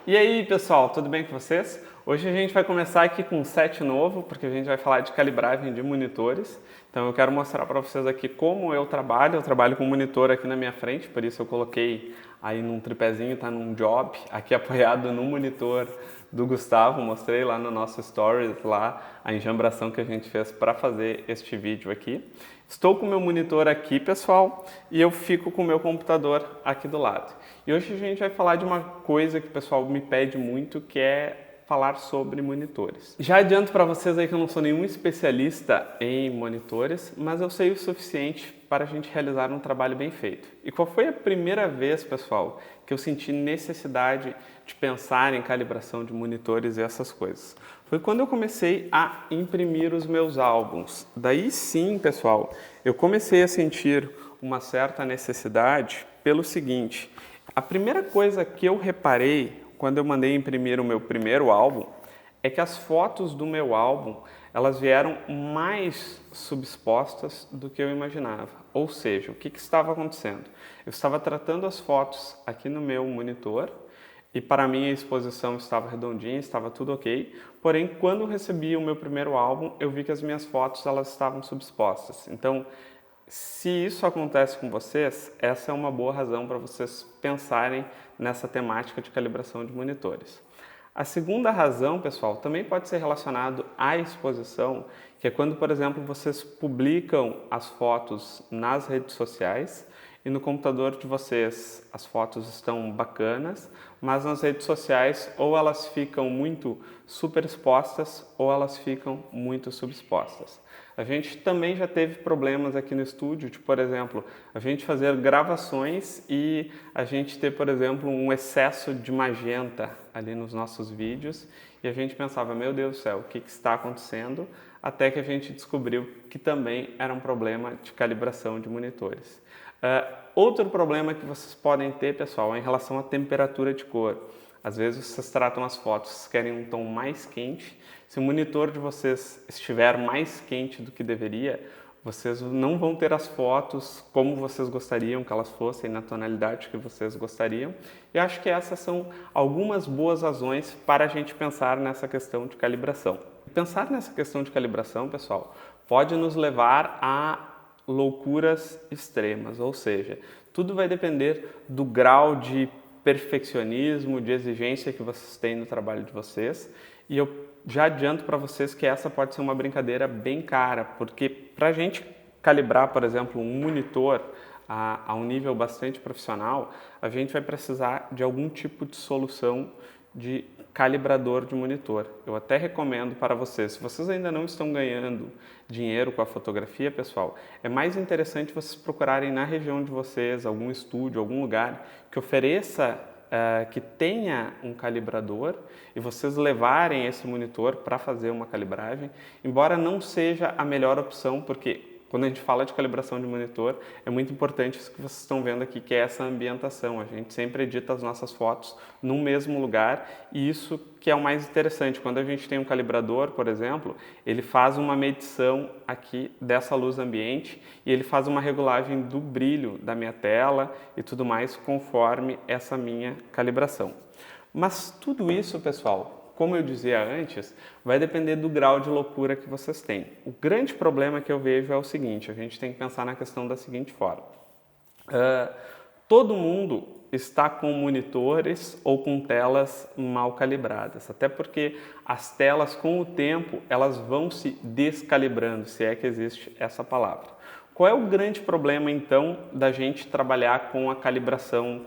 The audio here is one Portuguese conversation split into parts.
E aí, pessoal, tudo bem com vocês? Hoje a gente vai começar aqui com um set novo, porque a gente vai falar de calibragem de monitores. Então eu quero mostrar para vocês aqui como eu trabalho. Eu trabalho com um monitor aqui na minha frente, por isso eu coloquei aí num tripézinho, tá num job, aqui apoiado no monitor do Gustavo. Mostrei lá no nosso stories lá a enjambração que a gente fez para fazer este vídeo aqui. Estou com o meu monitor aqui, pessoal, e eu fico com o meu computador aqui do lado. E hoje a gente vai falar de uma coisa que o pessoal me pede muito, que é falar sobre monitores. Já adianto para vocês aí que eu não sou nenhum especialista em monitores, mas eu sei o suficiente para a gente realizar um trabalho bem feito. E qual foi a primeira vez, pessoal, que eu senti necessidade de pensar em calibração de monitores e essas coisas? Foi quando eu comecei a imprimir os meus álbuns. Daí sim, pessoal, eu comecei a sentir uma certa necessidade pelo seguinte: a primeira coisa que eu reparei quando eu mandei imprimir o meu primeiro álbum é que as fotos do meu álbum, elas vieram mais subexpostas do que eu imaginava. Ou seja, o que estava acontecendo? Eu estava tratando as fotos aqui no meu monitor e para mim a exposição estava redondinha, estava tudo ok. Porém, quando eu recebi o meu primeiro álbum, eu vi que as minhas fotos elas estavam subexpostas. Então, se isso acontece com vocês, essa é uma boa razão para vocês pensarem nessa temática de calibração de monitores. A segunda razão, pessoal, também pode ser relacionado à exposição, que é quando, por exemplo, vocês publicam as fotos nas redes sociais e no computador de vocês as fotos estão bacanas, mas nas redes sociais ou elas ficam muito superexpostas ou elas ficam muito subexpostas. A gente também já teve problemas aqui no estúdio, de, por exemplo, a gente fazer gravações e a gente ter, por exemplo, um excesso de magenta ali nos nossos vídeos e a gente pensava, meu Deus do céu, o que está acontecendo? Até que a gente descobriu que também era um problema de calibração de monitores. Outro problema que vocês podem ter, pessoal, é em relação à temperatura de cor. Às vezes vocês tratam as fotos, querem um tom mais quente. Se o monitor de vocês estiver mais quente do que deveria, vocês não vão ter as fotos como vocês gostariam que elas fossem, na tonalidade que vocês gostariam. E acho que essas são algumas boas razões para a gente pensar nessa questão de calibração. Pensar nessa questão de calibração, pessoal, pode nos levar a loucuras extremas, ou seja, tudo vai depender do grau de perfeccionismo, de exigência que vocês têm no trabalho de vocês. E eu já adianto para vocês que essa pode ser uma brincadeira bem cara, porque para a gente calibrar, por exemplo, um monitor a um nível bastante profissional, a gente vai precisar de algum tipo de solução de calibrador de monitor. Eu até recomendo para vocês, se vocês ainda não estão ganhando dinheiro com a fotografia, pessoal, é mais interessante vocês procurarem na região de vocês algum estúdio, algum lugar que ofereça, que tenha um calibrador e vocês levarem esse monitor para fazer uma calibragem, embora não seja a melhor opção, porque quando a gente fala de calibração de monitor, é muito importante isso que vocês estão vendo aqui, que é essa ambientação. A gente sempre edita as nossas fotos no mesmo lugar e isso que é o mais interessante. Quando a gente tem um calibrador, por exemplo, ele faz uma medição aqui dessa luz ambiente e ele faz uma regulagem do brilho da minha tela e tudo mais conforme essa minha calibração. Mas tudo isso, pessoal, como eu dizia antes, vai depender do grau de loucura que vocês têm. O grande problema que eu vejo é o seguinte, a gente tem que pensar na questão da seguinte forma. Todo mundo está com monitores ou com telas mal calibradas, até porque as telas, com o tempo, elas vão se descalibrando, se é que existe essa palavra. Qual é o grande problema, então, da gente trabalhar com a calibração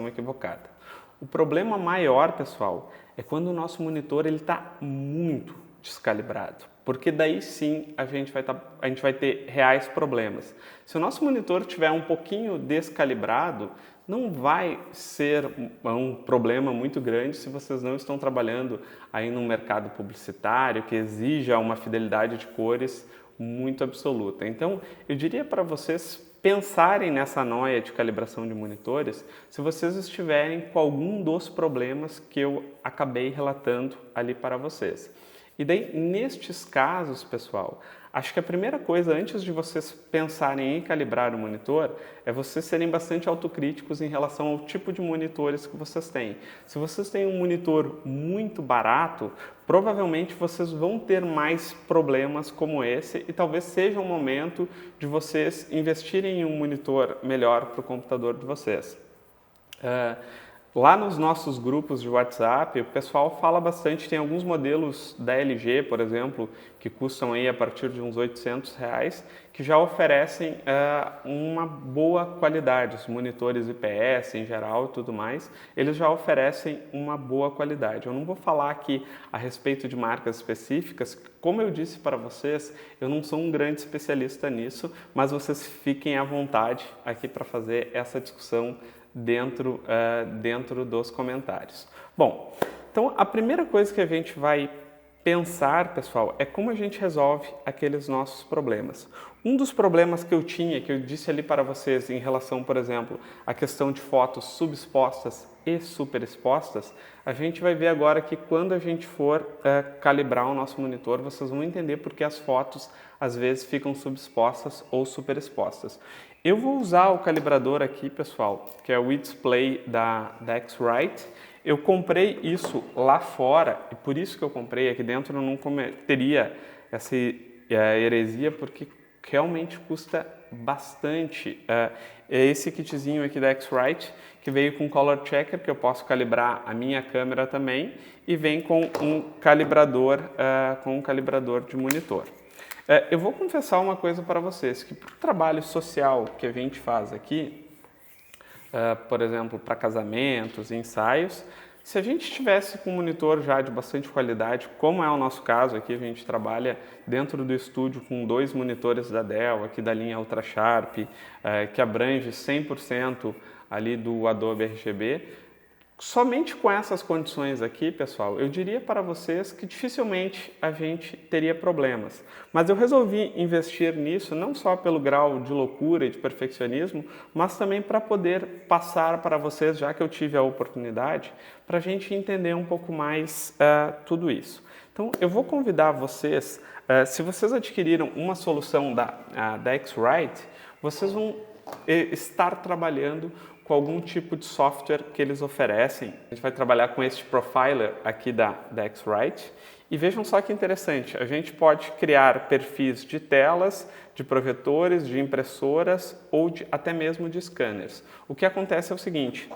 equivocada? O problema maior, pessoal, é quando o nosso monitor está muito descalibrado, porque daí sim a gente vai ter reais problemas. Se o nosso monitor estiver um pouquinho descalibrado, não vai ser um problema muito grande se vocês não estão trabalhando aí num mercado publicitário que exija uma fidelidade de cores muito absoluta. Então, eu diria para vocês pensarem nessa noia de calibração de monitores se vocês estiverem com algum dos problemas que eu acabei relatando ali para vocês. E daí, nestes casos, pessoal, acho que a primeira coisa, antes de vocês pensarem em calibrar o monitor, é vocês serem bastante autocríticos em relação ao tipo de monitores que vocês têm. Se vocês têm um monitor muito barato, provavelmente vocês vão ter mais problemas como esse e talvez seja o momento de vocês investirem em um monitor melhor para o computador de vocês. Lá nos nossos grupos de WhatsApp, o pessoal fala bastante, tem alguns modelos da LG, por exemplo, que custam aí a partir de uns R$800, que já oferecem uma boa qualidade. Os monitores IPS em geral e tudo mais, eles já oferecem uma boa qualidade. Eu não vou falar aqui a respeito de marcas específicas, como eu disse para vocês, eu não sou um grande especialista nisso, mas vocês fiquem à vontade aqui para fazer essa discussão dentro dos comentários. Bom, então a primeira coisa que a gente vai pensar, pessoal, é como a gente resolve aqueles nossos problemas. Um dos problemas que eu tinha, que eu disse ali para vocês em relação, por exemplo, à questão de fotos subexpostas e superexpostas, a gente vai ver agora que quando a gente for calibrar o nosso monitor, vocês vão entender porque as fotos às vezes ficam subexpostas ou superexpostas. Eu vou usar o calibrador aqui, pessoal, que é o eDisplay da X-Rite. Eu comprei isso lá fora e por isso que eu comprei. Aqui dentro eu não cometeria essa heresia porque realmente custa bastante. É esse kitzinho aqui da X-Rite que veio com Color Checker, que eu posso calibrar a minha câmera também, e vem com um calibrador de monitor. Eu vou confessar uma coisa para vocês, que para o trabalho social que a gente faz aqui, por exemplo, para casamentos, ensaios, se a gente tivesse com um monitor já de bastante qualidade, como é o nosso caso aqui, a gente trabalha dentro do estúdio com 2 monitores da Dell, aqui da linha UltraSharp, que abrange 100% ali do Adobe RGB. Somente com essas condições aqui, pessoal, eu diria para vocês que dificilmente a gente teria problemas. Mas eu resolvi investir nisso não só pelo grau de loucura e de perfeccionismo, mas também para poder passar para vocês, já que eu tive a oportunidade, para a gente entender um pouco mais tudo isso. Então, eu vou convidar vocês, se vocês adquiriram uma solução da X-Rite, vocês vão estar trabalhando com algum tipo de software que eles oferecem. A gente vai trabalhar com este profiler aqui da X-Rite. E vejam só que interessante, a gente pode criar perfis de telas, de projetores, de impressoras ou até mesmo de scanners. O que acontece é o seguinte,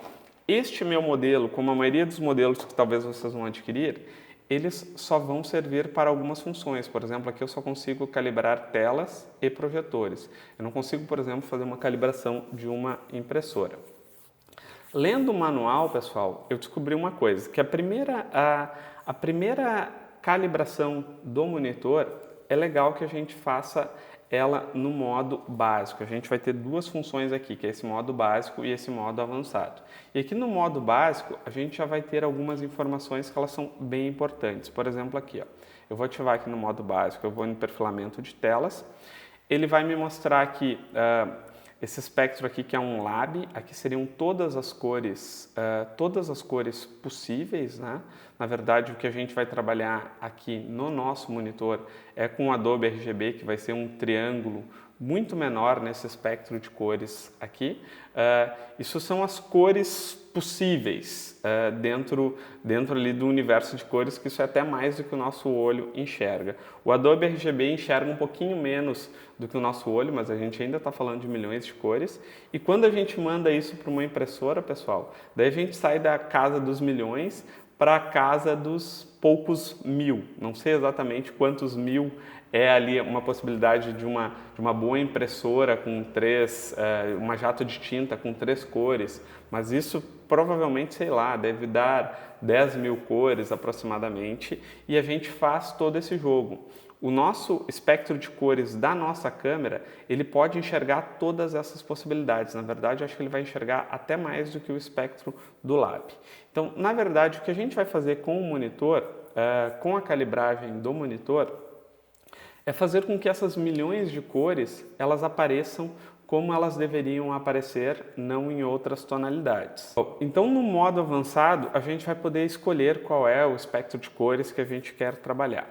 este meu modelo, como a maioria dos modelos que talvez vocês vão adquirir, eles só vão servir para algumas funções. Por exemplo, aqui eu só consigo calibrar telas e projetores. Eu não consigo, por exemplo, fazer uma calibração de uma impressora. Lendo o manual, pessoal, eu descobri uma coisa, que a primeira calibração do monitor é legal que a gente faça ela no modo básico. A gente vai ter 2 funções aqui, que é esse modo básico e esse modo avançado. E aqui no modo básico, a gente já vai ter algumas informações que elas são bem importantes. Por exemplo, aqui, ó, eu vou ativar aqui no modo básico, eu vou em perfilamento de telas, ele vai me mostrar aqui esse espectro aqui que é um lab, aqui seriam todas as cores possíveis, né? Na verdade, o que a gente vai trabalhar aqui no nosso monitor é com o Adobe RGB, que vai ser um triângulo muito menor nesse espectro de cores aqui. Isso são as cores possíveis dentro ali do universo de cores, que isso é até mais do que o nosso olho enxerga. O Adobe RGB enxerga um pouquinho menos do que o nosso olho, mas a gente ainda está falando de milhões de cores. E quando a gente manda isso para uma impressora, pessoal, daí a gente sai da casa dos milhões para a casa dos poucos mil. Não sei exatamente quantos mil é ali uma possibilidade de uma boa impressora com uma jato de tinta com 3 cores, mas isso provavelmente, sei lá, deve dar 10 mil cores aproximadamente, e a gente faz todo esse jogo. O nosso espectro de cores da nossa câmera, ele pode enxergar todas essas possibilidades. Na verdade, eu acho que ele vai enxergar até mais do que o espectro do lab. Então, na verdade, o que a gente vai fazer com o monitor, com a calibragem do monitor, é fazer com que essas milhões de cores, elas apareçam como elas deveriam aparecer, não em outras tonalidades. Então, no modo avançado, a gente vai poder escolher qual é o espectro de cores que a gente quer trabalhar.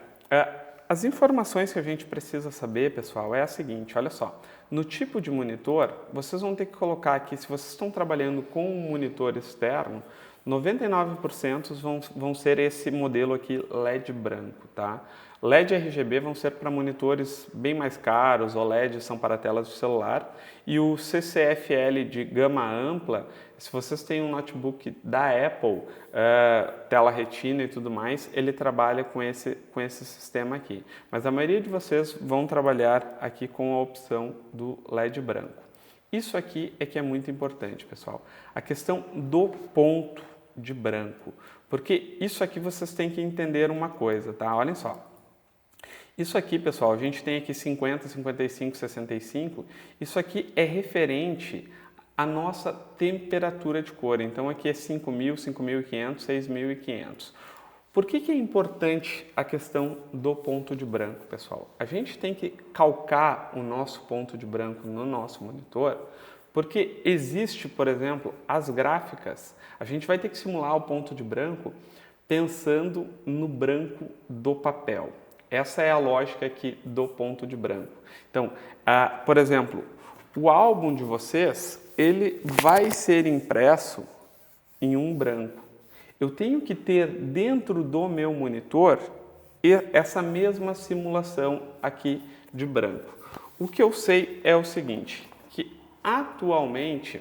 As informações que a gente precisa saber, pessoal, é a seguinte, olha só. No tipo de monitor, vocês vão ter que colocar aqui, se vocês estão trabalhando com um monitor externo, 99% vão ser esse modelo aqui LED branco, tá? LED RGB vão ser para monitores bem mais caros, OLED são para telas de celular, e o CCFL de gama ampla, se vocês têm um notebook da Apple, tela retina e tudo mais, ele trabalha com esse sistema aqui. Mas a maioria de vocês vão trabalhar aqui com a opção do LED branco. Isso aqui é que é muito importante, pessoal. A questão do ponto de branco. Porque isso aqui vocês têm que entender uma coisa, tá? Olhem só. Isso aqui, pessoal, a gente tem aqui 50, 55, 65. Isso aqui é referente à nossa temperatura de cor. Então, aqui é 5.000, 5.500, 6.500. Por que é importante a questão do ponto de branco, pessoal? A gente tem que calcar o nosso ponto de branco no nosso monitor, porque existe, por exemplo, as gráficas. A gente vai ter que simular o ponto de branco pensando no branco do papel. Essa é a lógica aqui do ponto de branco. Então, por exemplo, o álbum de vocês, ele vai ser impresso em um branco. Eu tenho que ter dentro do meu monitor essa mesma simulação aqui de branco. O que eu sei é o seguinte, que atualmente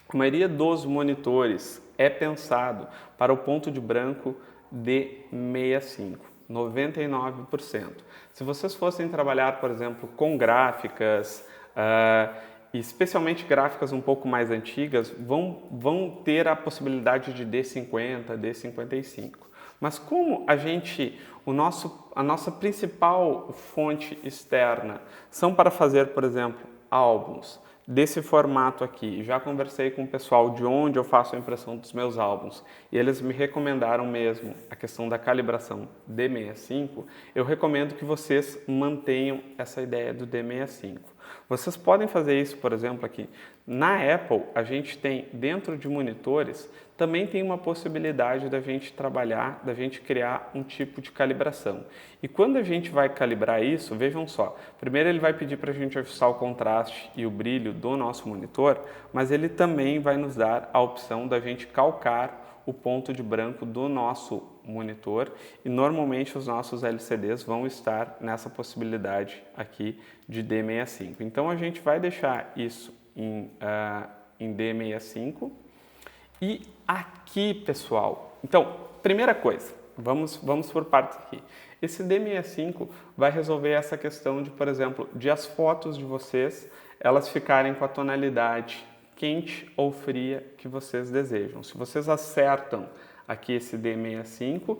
a maioria dos monitores é pensado para o ponto de branco de 65. 99%. Se vocês fossem trabalhar, por exemplo, com gráficas, especialmente gráficas um pouco mais antigas, vão ter a possibilidade de D50, D55. Mas como a nossa principal fonte externa são para fazer, por exemplo, álbuns desse formato aqui, já conversei com o pessoal de onde eu faço a impressão dos meus álbuns e eles me recomendaram mesmo a questão da calibração D65, eu recomendo que vocês mantenham essa ideia do D65. Vocês podem fazer isso, por exemplo, aqui. Na Apple, a gente tem, dentro de monitores, também tem uma possibilidade da gente trabalhar, da gente criar um tipo de calibração. E quando a gente vai calibrar isso, vejam só, primeiro ele vai pedir para a gente ajustar o contraste e o brilho do nosso monitor, mas ele também vai nos dar a opção da gente calcar o ponto de branco do nosso monitor e normalmente os nossos LCDs vão estar nessa possibilidade aqui de D65. Então a gente vai deixar isso em D65 e aqui, pessoal, então, primeira coisa, vamos por partes aqui. Esse D65 vai resolver essa questão de, por exemplo, de as fotos de vocês, elas ficarem com a tonalidade quente ou fria que vocês desejam. Se vocês acertam aqui esse D65,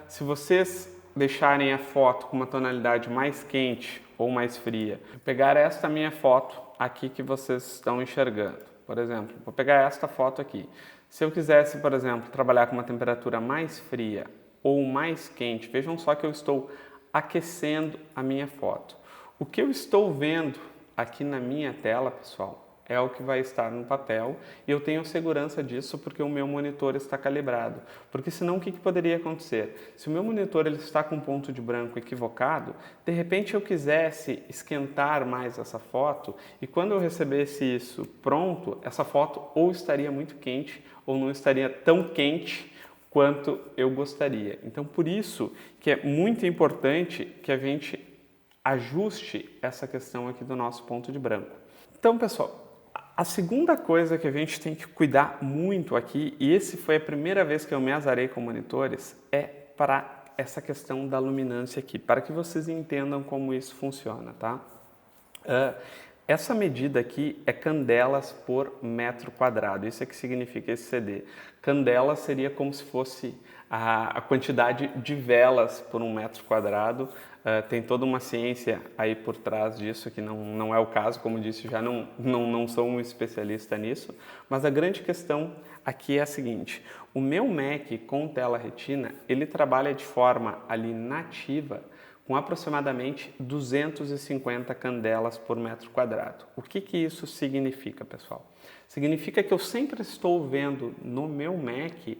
se vocês deixarem a foto com uma tonalidade mais quente ou mais fria, pegar esta minha foto aqui que vocês estão enxergando, por exemplo, vou pegar esta foto aqui. Se eu quisesse, por exemplo, trabalhar com uma temperatura mais fria ou mais quente, vejam só que eu estou aquecendo a minha foto. O que eu estou vendo aqui na minha tela, pessoal, é o que vai estar no papel e eu tenho segurança disso porque o meu monitor está calibrado. Porque senão o que poderia acontecer? Se o meu monitor ele está com ponto de branco equivocado, de repente eu quisesse esquentar mais essa foto e quando eu recebesse isso pronto, essa foto ou estaria muito quente ou não estaria tão quente quanto eu gostaria. Então por isso que é muito importante que a gente ajuste essa questão aqui do nosso ponto de branco. Então, pessoal, a segunda coisa que a gente tem que cuidar muito aqui, e esse foi a primeira vez que eu me azarei com monitores, é para essa questão da luminância aqui, para que vocês entendam como isso funciona, tá? Essa medida aqui é candelas por metro quadrado, isso é que significa esse CD. Candela seria como se fosse a quantidade de velas por um metro quadrado. Tem toda uma ciência aí por trás disso, que não é o caso, como disse, já não sou um especialista nisso, mas a grande questão aqui é a seguinte, o meu Mac com tela retina, ele trabalha de forma ali nativa com aproximadamente 250 candelas por metro quadrado. O que isso significa, pessoal? Significa que eu sempre estou vendo no meu Mac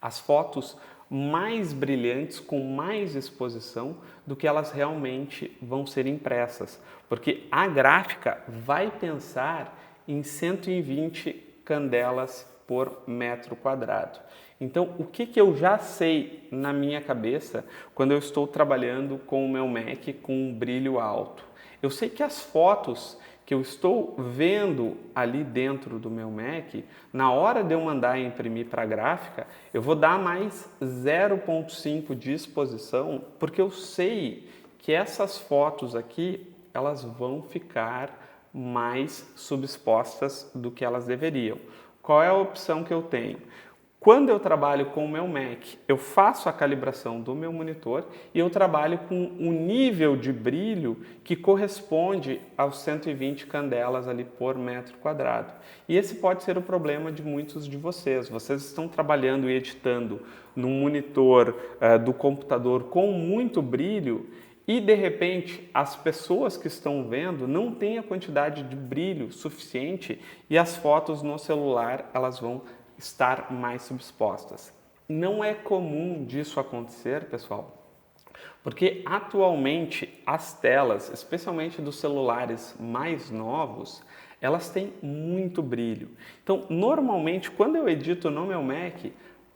as fotos mais brilhantes, com mais exposição do que elas realmente vão ser impressas, porque a gráfica vai pensar em 120 candelas por metro quadrado. Então, o que eu já sei na minha cabeça quando eu estou trabalhando com o meu Mac com um brilho alto? Eu sei que as fotos que eu estou vendo ali dentro do meu Mac, na hora de eu mandar imprimir para a gráfica, eu vou dar mais 0,5 de exposição, porque eu sei que essas fotos aqui, elas vão ficar mais subexpostas do que elas deveriam. Qual é a opção que eu tenho? Quando eu trabalho com o meu Mac, eu faço a calibração do meu monitor e eu trabalho com um nível de brilho que corresponde aos 120 candelas ali por metro quadrado. E esse pode ser o problema de muitos de vocês. Vocês estão trabalhando e editando num monitor do computador com muito brilho e, de repente, as pessoas que estão vendo não têm a quantidade de brilho suficiente e as fotos no celular elas vão estar mais subexpostas. Não é comum disso acontecer, pessoal, porque atualmente as telas, especialmente dos celulares mais novos, elas têm muito brilho. Então, normalmente, quando eu edito no meu Mac,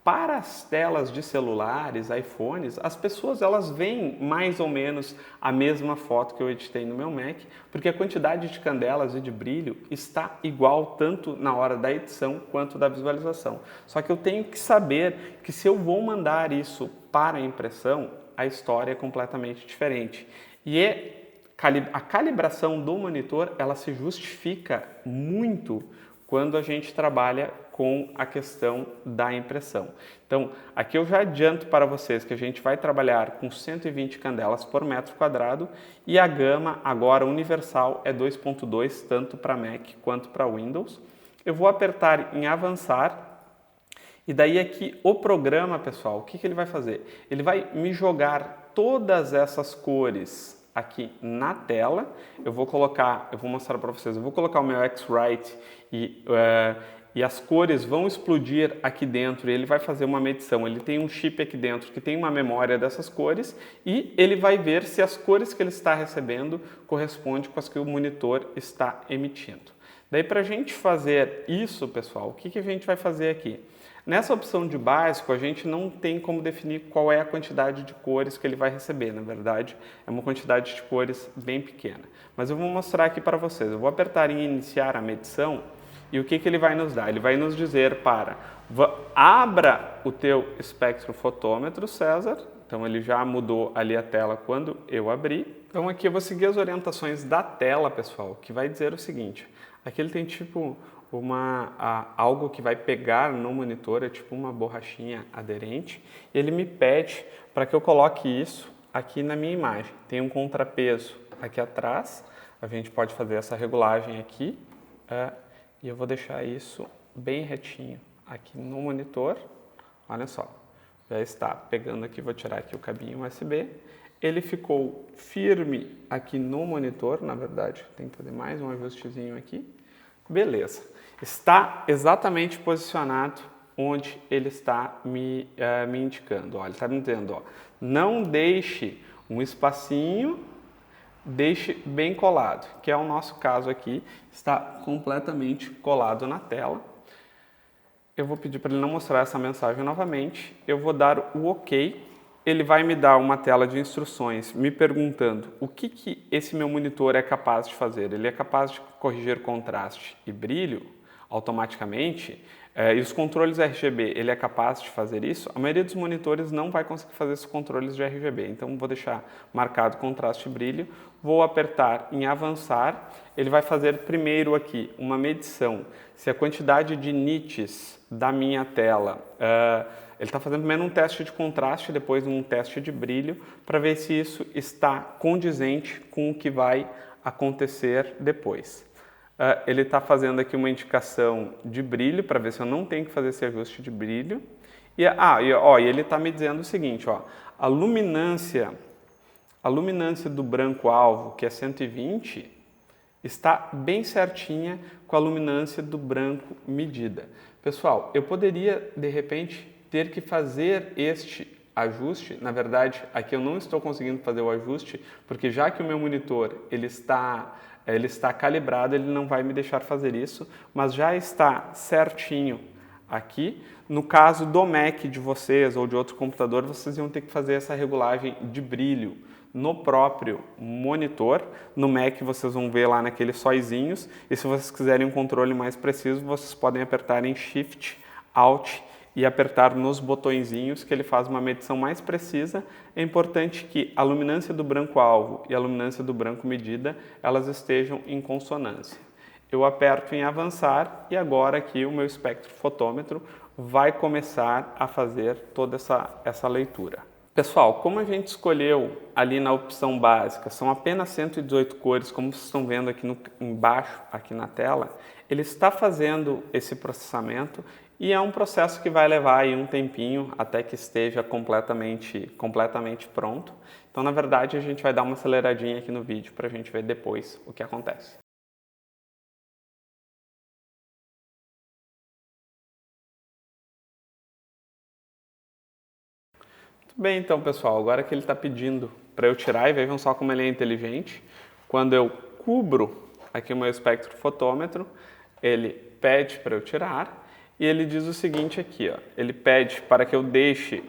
para as telas de celulares, iPhones, as pessoas elas veem mais ou menos a mesma foto que eu editei no meu Mac, porque a quantidade de candelas e de brilho está igual tanto na hora da edição quanto da visualização. Só que eu tenho que saber que se eu vou mandar isso para a impressão, a história é completamente diferente. E a calibração do monitor, ela se justifica muito quando a gente trabalha com a questão da impressão. Então, aqui eu já adianto para vocês que a gente vai trabalhar com 120 candelas por metro quadrado e a gama agora universal é 2.2, tanto para Mac quanto para Windows. Eu vou apertar em avançar e daí aqui o programa, pessoal, o que ele vai fazer? Ele vai me jogar todas essas cores aqui na tela. Eu vou mostrar para vocês, eu vou colocar o meu X-Rite e as cores vão explodir aqui dentro e ele vai fazer uma medição. Ele tem um chip aqui dentro que tem uma memória dessas cores e ele vai ver se as cores que ele está recebendo correspondem com as que o monitor está emitindo. Daí, para a gente fazer isso, pessoal, o que a gente vai fazer aqui? Nessa opção de básico, a gente não tem como definir qual é a quantidade de cores que ele vai receber. Na verdade, é uma quantidade de cores bem pequena. Mas eu vou mostrar aqui para vocês. Eu vou apertar em iniciar a medição e o que ele vai nos dar? Ele vai nos dizer abra o teu espectrofotômetro, César. Então ele já mudou ali a tela quando eu abri. Então aqui eu vou seguir as orientações da tela, pessoal, que vai dizer o seguinte. Aqui ele tem tipo algo que vai pegar no monitor, é tipo uma borrachinha aderente. E ele me pede para que eu coloque isso aqui na minha imagem. Tem um contrapeso aqui atrás. A gente pode fazer essa regulagem aqui. E eu vou deixar isso bem retinho aqui no monitor. Olha só, já está pegando aqui, vou tirar aqui o cabinho USB. Ele ficou firme aqui no monitor, na verdade, tem que fazer mais um ajustezinho aqui. Beleza, está exatamente posicionado onde ele está me indicando. Olha, ele está me dizendo, ó, não deixe um espacinho, deixe bem colado, que é o nosso caso aqui, está completamente colado na tela. Eu vou pedir para ele não mostrar essa mensagem novamente, eu vou dar o OK, ele vai me dar uma tela de instruções me perguntando o que esse meu monitor é capaz de fazer. Ele é capaz de corrigir contraste e brilho automaticamente, e os controles RGB, ele é capaz de fazer isso? A maioria dos monitores não vai conseguir fazer esses controles de RGB, então vou deixar marcado contraste e brilho, vou apertar em avançar, ele vai fazer primeiro aqui uma medição, se a quantidade de nits da minha tela, ele está fazendo primeiro um teste de contraste, depois um teste de brilho, para ver se isso está condizente com o que vai acontecer depois. Ele está fazendo aqui uma indicação de brilho, para ver se eu não tenho que fazer esse ajuste de brilho. E ele está me dizendo o seguinte, ó, a luminância do branco-alvo, que é 120, está bem certinha com a luminância do branco medida. Pessoal, eu poderia, de repente, ter que fazer este ajuste. Na verdade, aqui eu não estou conseguindo fazer o ajuste, porque já que o meu monitor ele está calibrado, ele não vai me deixar fazer isso, mas já está certinho aqui. No caso do Mac de vocês ou de outro computador, vocês iam ter que fazer essa regulagem de brilho no próprio monitor. No Mac vocês vão ver lá naqueles sóizinhos, e se vocês quiserem um controle mais preciso, vocês podem apertar em Shift, Alt e apertar nos botõezinhos, que ele faz uma medição mais precisa. É importante que a luminância do branco-alvo e a luminância do branco-medida elas estejam em consonância. Eu aperto em avançar e agora aqui o meu espectrofotômetro vai começar a fazer toda essa leitura. Pessoal, como a gente escolheu ali na opção básica, são apenas 118 cores, como vocês estão vendo aqui embaixo, aqui na tela, ele está fazendo esse processamento e é um processo que vai levar aí um tempinho até que esteja completamente pronto. Então, na verdade, a gente vai dar uma aceleradinha aqui no vídeo para a gente ver depois o que acontece. Bem, então, pessoal, agora que ele está pedindo para eu tirar, e vejam só como ele é inteligente, quando eu cubro aqui o meu espectrofotômetro, ele pede para eu tirar e ele diz o seguinte aqui, ó, ele pede para que eu deixe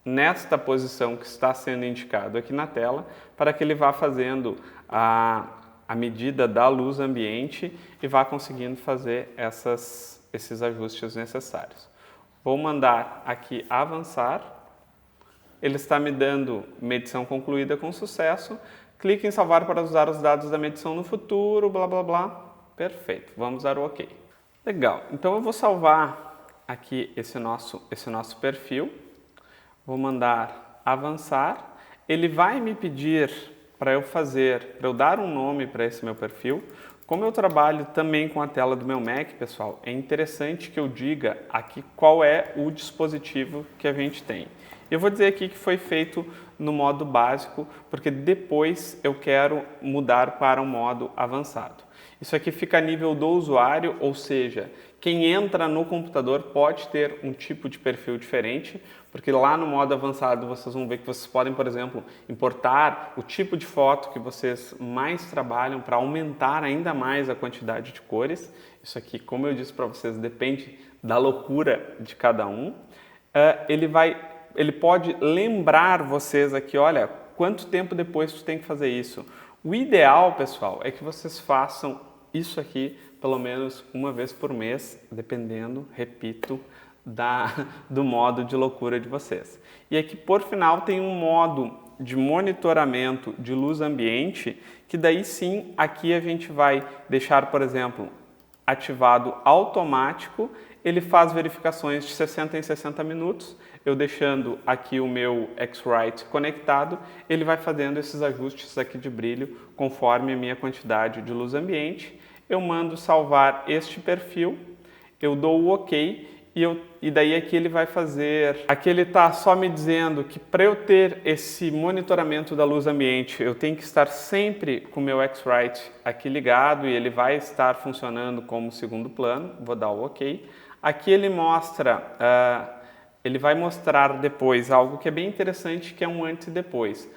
nesta posição que está sendo indicado aqui na tela, para que ele vá fazendo a medida da luz ambiente e vá conseguindo fazer esses ajustes necessários. Vou mandar aqui avançar. Ele está me dando medição concluída com sucesso. Clique em salvar para usar os dados da medição no futuro, blá blá blá. Perfeito, vamos dar o OK. Legal, então eu vou salvar aqui esse nosso perfil. Vou mandar avançar. Ele vai me pedir para eu dar um nome para esse meu perfil. Como eu trabalho também com a tela do meu Mac, pessoal, é interessante que eu diga aqui qual é o dispositivo que a gente tem. Eu vou dizer aqui que foi feito no modo básico, porque depois eu quero mudar para um modo avançado. Isso aqui fica a nível do usuário, ou seja, quem entra no computador pode ter um tipo de perfil diferente, porque lá no modo avançado vocês vão ver que vocês podem, por exemplo, importar o tipo de foto que vocês mais trabalham para aumentar ainda mais a quantidade de cores. Isso aqui, como eu disse para vocês, depende da loucura de cada um. Ele pode lembrar vocês aqui, olha, quanto tempo depois tu tem que fazer isso. O ideal, pessoal, é que vocês façam isso aqui pelo menos uma vez por mês, dependendo, repito, do modo de loucura de vocês. E aqui, por final, tem um modo de monitoramento de luz ambiente, que daí sim, aqui a gente vai deixar, por exemplo, ativado automático. Ele faz verificações de 60 em 60 minutos. Eu deixando aqui o meu X-Rite conectado, ele vai fazendo esses ajustes aqui de brilho conforme a minha quantidade de luz ambiente. Eu mando salvar este perfil, eu dou o OK e daí aqui ele vai fazer... Aqui ele está só me dizendo que para eu ter esse monitoramento da luz ambiente, eu tenho que estar sempre com o meu X-Rite aqui ligado e ele vai estar funcionando como segundo plano. Vou dar o OK. Aqui ele mostra... ele vai mostrar depois algo que é bem interessante, que é um antes e depois.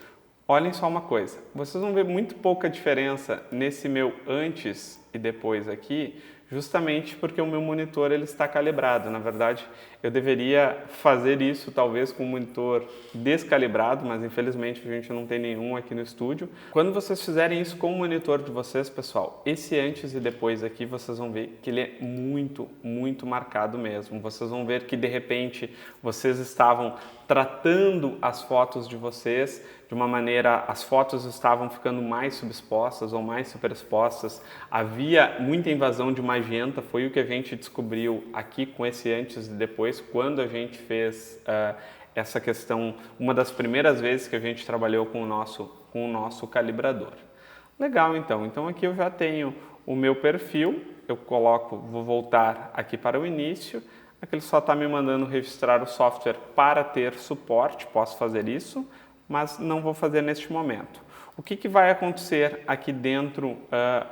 Olhem só uma coisa, vocês vão ver muito pouca diferença nesse meu antes e depois aqui, justamente porque o meu monitor ele está calibrado. Na verdade, eu deveria fazer isso talvez com o monitor descalibrado, mas infelizmente a gente não tem nenhum aqui no estúdio. Quando vocês fizerem isso com o monitor de vocês, pessoal, esse antes e depois aqui, vocês vão ver que ele é muito marcado mesmo. Vocês vão ver que de repente vocês estavam tratando as fotos de vocês de uma maneira, as fotos estavam ficando mais subexpostas ou mais superexpostas, havia muita invasão de magenta, foi o que a gente descobriu aqui com esse antes e depois, quando a gente fez essa questão, uma das primeiras vezes que a gente trabalhou com o nosso calibrador. Legal, então aqui eu já tenho o meu perfil, eu vou voltar aqui para o início, aqui ele só está me mandando registrar o software para ter suporte, posso fazer isso, mas não vou fazer neste momento. O que vai acontecer aqui dentro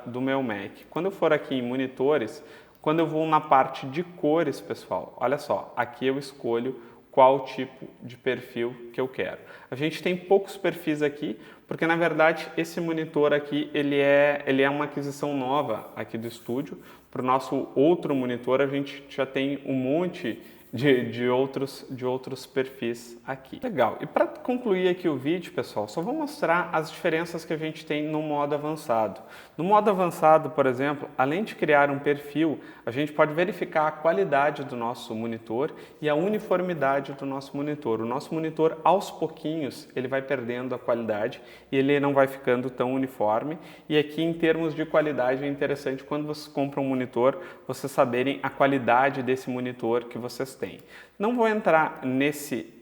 do meu Mac? Quando eu for aqui em monitores, quando eu vou na parte de cores, pessoal, olha só, aqui eu escolho qual tipo de perfil que eu quero. A gente tem poucos perfis aqui, porque na verdade esse monitor aqui ele é uma aquisição nova aqui do estúdio. Para o nosso outro monitor a gente já tem um monte de outros perfis aqui. Legal. E para concluir aqui o vídeo, pessoal, só vou mostrar as diferenças que a gente tem no modo avançado. No modo avançado, por exemplo, além de criar um perfil, a gente pode verificar a qualidade do nosso monitor e a uniformidade do nosso monitor. O nosso monitor, aos pouquinhos, ele vai perdendo a qualidade e ele não vai ficando tão uniforme. E aqui, em termos de qualidade, é interessante quando vocês compram um monitor, vocês saberem a qualidade desse monitor que vocês têm. Não vou entrar nesse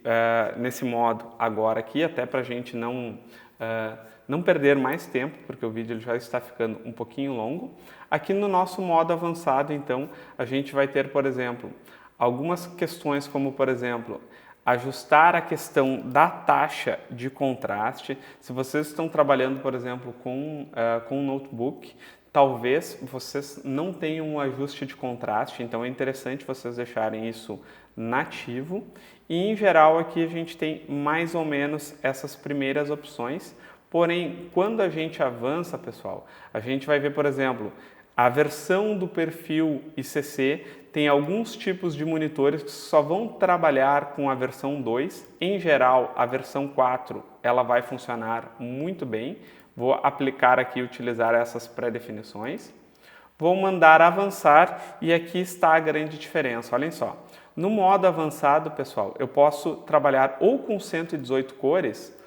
modo agora aqui, até para a gente não perder mais tempo, porque o vídeo ele já está ficando um pouquinho longo. Aqui no nosso modo avançado, então, a gente vai ter, por exemplo, algumas questões como, por exemplo, ajustar a questão da taxa de contraste. Se vocês estão trabalhando, por exemplo, com um notebook, talvez vocês não tenham um ajuste de contraste, então é interessante vocês deixarem isso nativo. E em geral aqui a gente tem mais ou menos essas primeiras opções, porém quando a gente avança, pessoal, a gente vai ver, por exemplo, a versão do perfil ICC tem alguns tipos de monitores que só vão trabalhar com a versão 2. Em geral, a versão 4 ela vai funcionar muito bem. Vou aplicar aqui e utilizar essas pré-definições. Vou mandar avançar e aqui está a grande diferença. Olhem só. No modo avançado, pessoal, eu posso trabalhar ou com 118 cores,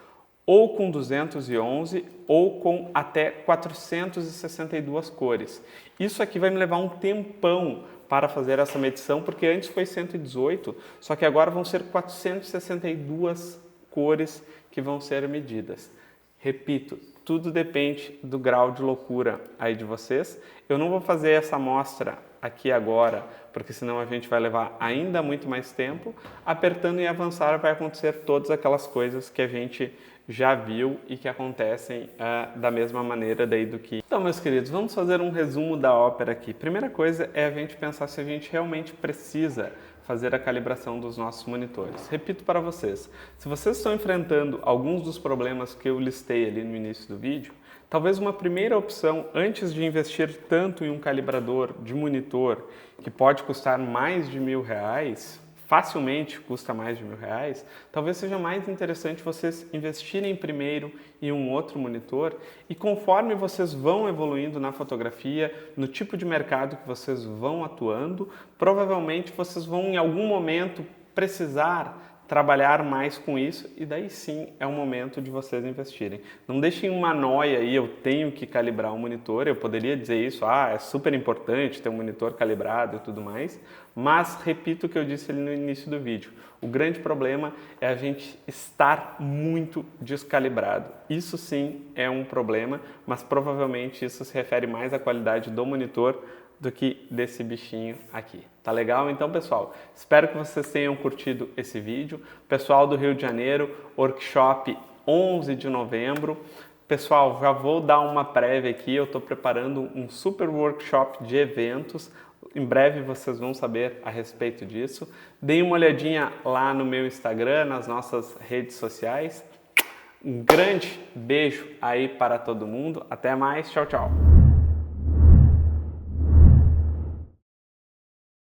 ou com 211, ou com até 462 cores. Isso aqui vai me levar um tempão para fazer essa medição, porque antes foi 118, só que agora vão ser 462 cores que vão ser medidas. Repito, tudo depende do grau de loucura aí de vocês. Eu não vou fazer essa amostra aqui agora, porque senão a gente vai levar ainda muito mais tempo. Apertando em avançar vai acontecer todas aquelas coisas que a gente já viu e que acontecem da mesma maneira daí do que... Então, meus queridos, vamos fazer um resumo da ópera aqui. Primeira coisa é a gente pensar se a gente realmente precisa fazer a calibração dos nossos monitores. Repito para vocês, se vocês estão enfrentando alguns dos problemas que eu listei ali no início do vídeo, talvez uma primeira opção, antes de investir tanto em um calibrador de monitor que pode custar mais de R$1.000, facilmente custa mais de R$1.000, talvez seja mais interessante vocês investirem primeiro em um outro monitor e conforme vocês vão evoluindo na fotografia, no tipo de mercado que vocês vão atuando, provavelmente vocês vão em algum momento precisar trabalhar mais com isso e daí sim é o momento de vocês investirem. Não deixem uma noia aí, eu tenho que calibrar um monitor, eu poderia dizer isso, é super importante ter um monitor calibrado e tudo mais, mas repito o que eu disse ali no início do vídeo, o grande problema é a gente estar muito descalibrado. Isso sim é um problema, mas provavelmente isso se refere mais à qualidade do monitor do que desse bichinho aqui. Tá legal? Então, pessoal, espero que vocês tenham curtido esse vídeo. Pessoal do Rio de Janeiro, workshop 11 de novembro. Pessoal, já vou dar uma prévia aqui, eu estou preparando um super workshop de eventos. Em breve vocês vão saber a respeito disso. Deem uma olhadinha lá no meu Instagram, nas nossas redes sociais. Um grande beijo aí para todo mundo. Até mais. Tchau, tchau.